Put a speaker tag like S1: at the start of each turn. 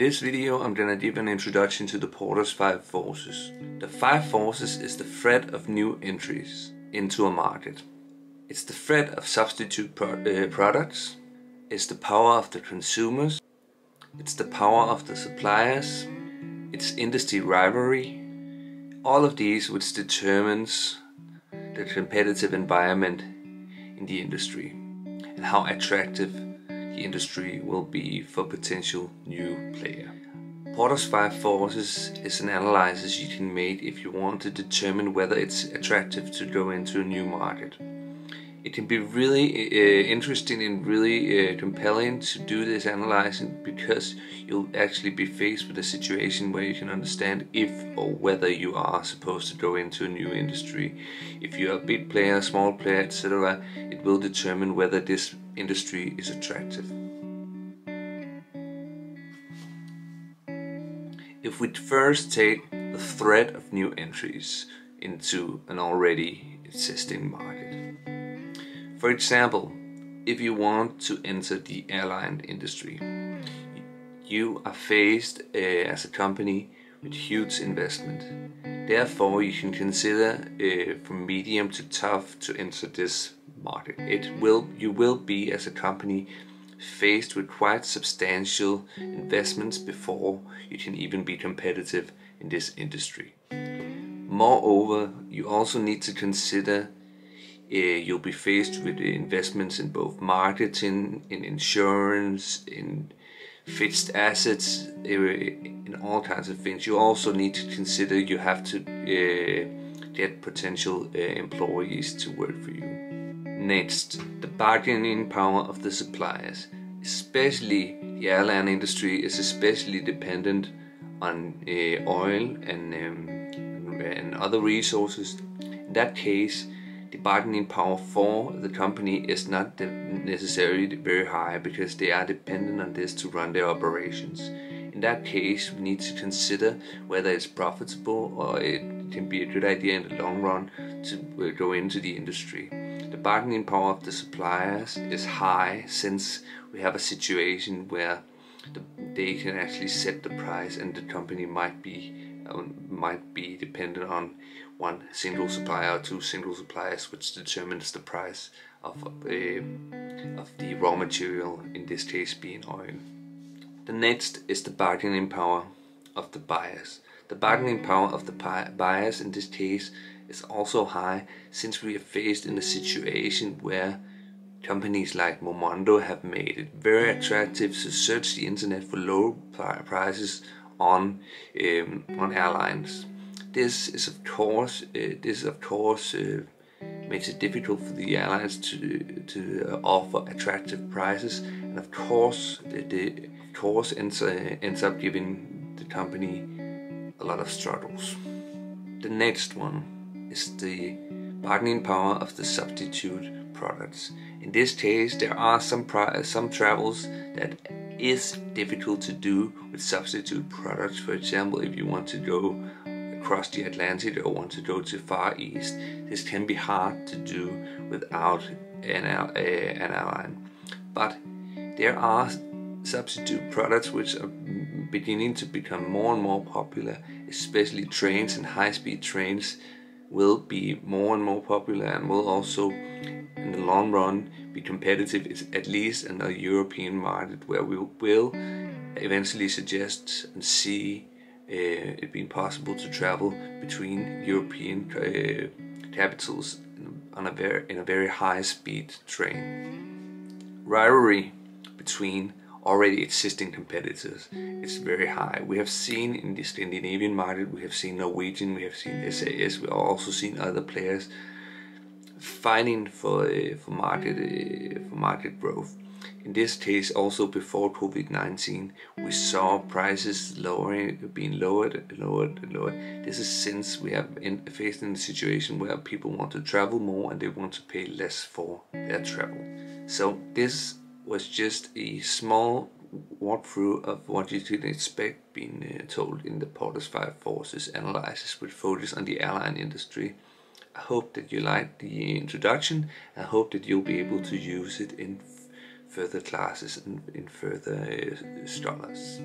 S1: this video I'm gonna give an introduction to the Porter's 5 forces. The 5 forces is the threat of new entries into a market. It's the threat of substitute products, it's the power of the consumers, it's the power of the suppliers, it's industry rivalry, all of these which determines the competitive environment in the industry and how attractive the industry will be for potential new player. Porter's 5 forces is an analysis you can make if you want to determine whether it's attractive to go into a new market. It can be really interesting and really compelling to do this analyzing because you'll actually be faced with a situation where you can understand if or whether you are supposed to go into a new industry. If you're a big player, small player, etc., it will determine whether this industry is attractive. If we first take the threat of new entries into an already existing market. For example, if you want to enter the airline industry, you are faced as a company with huge investment. Therefore, you can consider from medium to tough to enter this market. You will be as a company faced with quite substantial investments before you can even be competitive in this industry. Moreover, you also need to consider you'll be faced with investments in both marketing, in insurance, in fixed assets, in all kinds of things. You also need to consider you have to get potential employees to work for you. Next, the bargaining power of the suppliers. Especially the airline industry is especially dependent on oil and other resources. In that case, the bargaining power for the company is not necessarily very high because they are dependent on this to run their operations. In that case, we need to consider whether it's profitable or it can be a good idea in the long run to go into the industry. The bargaining power of the suppliers is high since we have a situation where they can actually set the price and the company might be dependent on one single supplier or two single suppliers, which determines the price of the raw material, in this case being oil. The next is the bargaining power of the buyers. The bargaining power of the buyers in this case is also high since we are faced in a situation where companies like Momondo have made it very attractive to search the internet for low prices on airlines. This of course makes it difficult for the airlines to offer attractive prices, and of course ends up giving the company a lot of struggles. The next one is the bargaining power of the substitute products. In this case, there are some travels that is difficult to do with substitute products. For example, if you want to go across the Atlantic or want to go to Far East, this can be hard to do without an airline. But there are substitute products which are beginning to become more and more popular, especially trains, and high-speed trains will be more and more popular and will also in the long run be competitive, at least in the European market, where we will eventually suggest and see it being possible to travel between European capitals in a very high-speed train. Rivalry between already existing competitors is very high. We have seen in the Scandinavian market, we have seen Norwegian, we have seen SAS, we have also seen other players fighting for market growth. In this case, also before COVID-19, we saw prices being lowered. This is since we have faced in a situation where people want to travel more and they want to pay less for their travel. So this was just a small walkthrough of what you could expect being told in the Porter's 5 forces analysis with focus on the airline industry. I hope that you liked the introduction. I hope that you'll be able to use it in further classes and in further scholars.